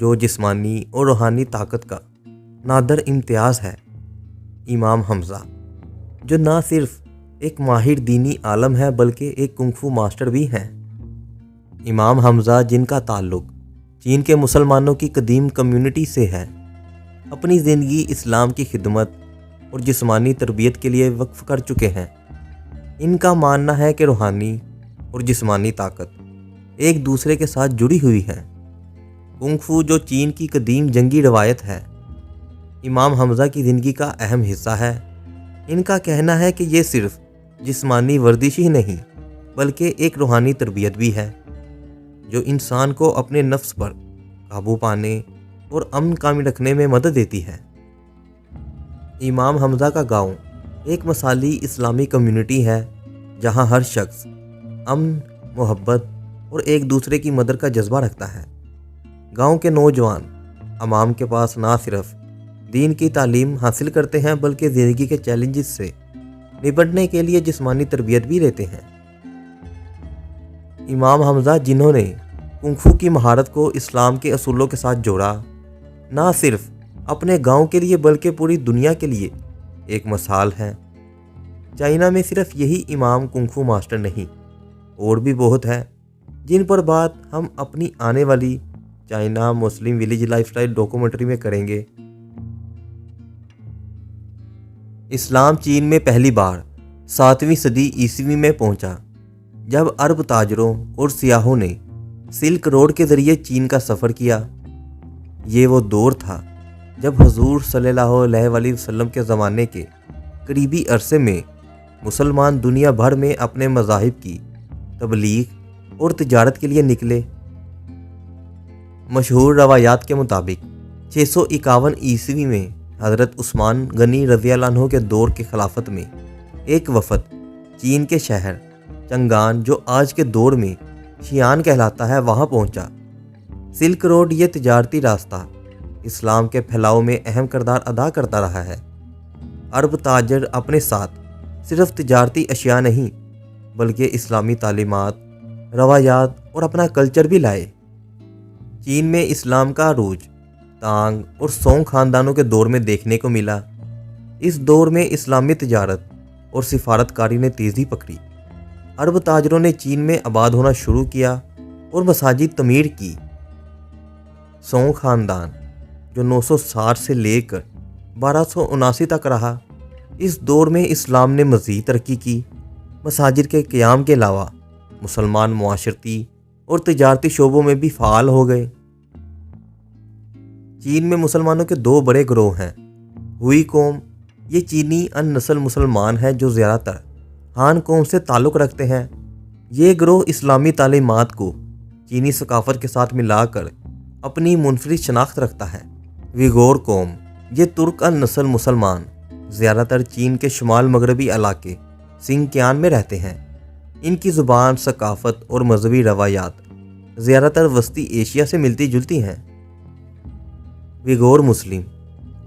جو جسمانی اور روحانی طاقت کا نادر امتیاز ہے۔ امام حمزہ، جو نہ صرف ایک ماہر دینی عالم ہے بلکہ ایک کنگ فو ماسٹر بھی ہیں۔ امام حمزہ، جن کا تعلق چین کے مسلمانوں کی قدیم کمیونٹی سے ہے، اپنی زندگی اسلام کی خدمت اور جسمانی تربیت کے لیے وقف کر چکے ہیں۔ ان کا ماننا ہے کہ روحانی اور جسمانی طاقت ایک دوسرے کے ساتھ جڑی ہوئی ہے۔ کنگ فو، جو چین کی قدیم جنگی روایت ہے، امام حمزہ کی زندگی کا اہم حصہ ہے۔ ان کا کہنا ہے کہ یہ صرف جسمانی ورزش ہی نہیں بلکہ ایک روحانی تربیت بھی ہے، جو انسان کو اپنے نفس پر قابو پانے اور امن قائم رکھنے میں مدد دیتی ہے۔ امام حمزہ کا گاؤں ایک مثالی اسلامی کمیونٹی ہے جہاں ہر شخص امن، محبت اور ایک دوسرے کی مدد کا جذبہ رکھتا ہے۔ گاؤں کے نوجوان عوام کے پاس نہ صرف دین کی تعلیم حاصل کرتے ہیں بلکہ زندگی کے چیلنجز سے نپٹنے کے لیے جسمانی تربیت بھی لیتے ہیں۔ امام حمزہ، جنہوں نے کنگ فو کی مہارت کو اسلام کے اصولوں کے ساتھ جوڑا، نہ صرف اپنے گاؤں کے لیے بلکہ پوری دنیا کے لیے ایک مثال ہیں۔ چائنا میں صرف یہی امام کنگ فو ماسٹر نہیں، اور بھی بہت ہے جن پر بات ہم اپنی آنے والی چائنا مسلم ولیج لائف سٹائل ڈاکومنٹری میں کریں گے۔ اسلام چین میں پہلی بار 7ویں صدی عیسوی میں پہنچا، جب عرب تاجروں اور سیاحوں نے سلک روڈ کے ذریعے چین کا سفر کیا۔ یہ وہ دور تھا جب حضور صلی اللہ علیہ وآلہ وسلم کے زمانے کے قریبی عرصے میں مسلمان دنیا بھر میں اپنے مذاہب کی تبلیغ اور تجارت کے لیے نکلے۔ مشہور روایات کے مطابق 651 عیسوی میں حضرت عثمان غنی رضی اللہ عنہ کے دور کے خلافت میں ایک وفد چین کے شہر چنگان، جو آج کے دور میں شیان کہلاتا ہے، وہاں پہنچا۔ سلک روڈ، یہ تجارتی راستہ، اسلام کے پھیلاؤ میں اہم کردار ادا کرتا رہا ہے۔ عرب تاجر اپنے ساتھ صرف تجارتی اشیاء نہیں بلکہ اسلامی تعلیمات، روایات اور اپنا کلچر بھی لائے۔ چین میں اسلام کا عروج تانگ اور سونگ خاندانوں کے دور میں دیکھنے کو ملا۔ اس دور میں اسلامی تجارت اور سفارت کاری نے تیزی پکڑی۔ عرب تاجروں نے چین میں آباد ہونا شروع کیا اور مساجد تعمیر کی۔ سونگ خاندان، جو 960 سے لے کر 1279 تک رہا، اس دور میں اسلام نے مزید ترقی کی۔ مساجد کے قیام کے علاوہ مسلمان معاشرتی اور تجارتی شعبوں میں بھی فعال ہو گئے۔ چین میں مسلمانوں کے 2 بڑے گروہ ہیں۔ ہوئی قوم، یہ چینی ان نسل مسلمان ہیں جو زیادہ تر ہان قوم سے تعلق رکھتے ہیں۔ یہ گروہ اسلامی تعلیمات کو چینی ثقافت کے ساتھ ملا کر اپنی منفرد شناخت رکھتا ہے۔ ویگور قوم، یہ ترک ان نسل مسلمان زیادہ تر چین کے شمال مغربی علاقے سنکیان میں رہتے ہیں۔ ان کی زبان، ثقافت اور مذہبی روایات زیادہ تر وسطی ایشیا سے ملتی جلتی ہیں۔ ویگور مسلم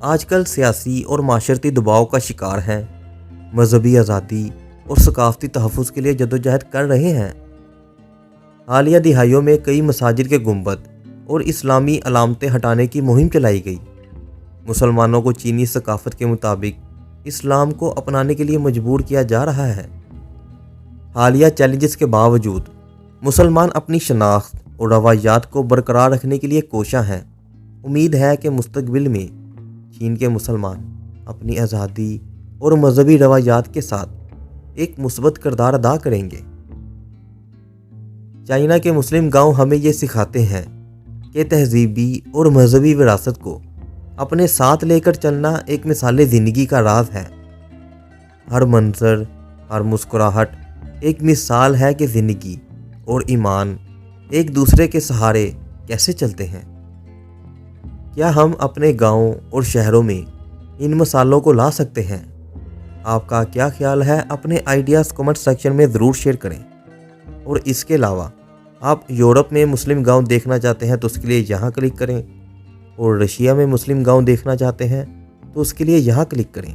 آج کل سیاسی اور معاشرتی دباؤ کا شکار ہیں، مذہبی آزادی اور ثقافتی تحفظ کے لیے جدوجہد کر رہے ہیں۔ حالیہ دہائیوں میں کئی مساجد کے گنبد اور اسلامی علامتیں ہٹانے کی مہم چلائی گئی۔ مسلمانوں کو چینی ثقافت کے مطابق اسلام کو اپنانے کے لیے مجبور کیا جا رہا ہے۔ حالیہ چیلنجز کے باوجود مسلمان اپنی شناخت اور روایات کو برقرار رکھنے کے لیے کوشاں ہیں۔ امید ہے کہ مستقبل میں چین کے مسلمان اپنی آزادی اور مذہبی روایات کے ساتھ ایک مثبت کردار ادا کریں گے۔ چائنا کے مسلم گاؤں ہمیں یہ سکھاتے ہیں کہ تہذیبی اور مذہبی وراثت کو اپنے ساتھ لے کر چلنا ایک مثال زندگی کا راز ہے۔ ہر منظر، ہر مسکراہٹ ایک مثال ہے کہ زندگی اور ایمان ایک دوسرے کے سہارے کیسے چلتے ہیں۔ کیا ہم اپنے گاؤں اور شہروں میں ان مثالوں کو لا سکتے ہیں؟ آپ کا کیا خیال ہے؟ اپنے آئیڈیاز کمنٹ سیکشن میں ضرور شیئر کریں۔ اور اس کے علاوہ آپ یورپ میں مسلم گاؤں دیکھنا چاہتے ہیں تو اس کے لیے یہاں کلک کریں، اور رشیا میں مسلم گاؤں دیکھنا چاہتے ہیں تو اس کے لیے یہاں کلک کریں۔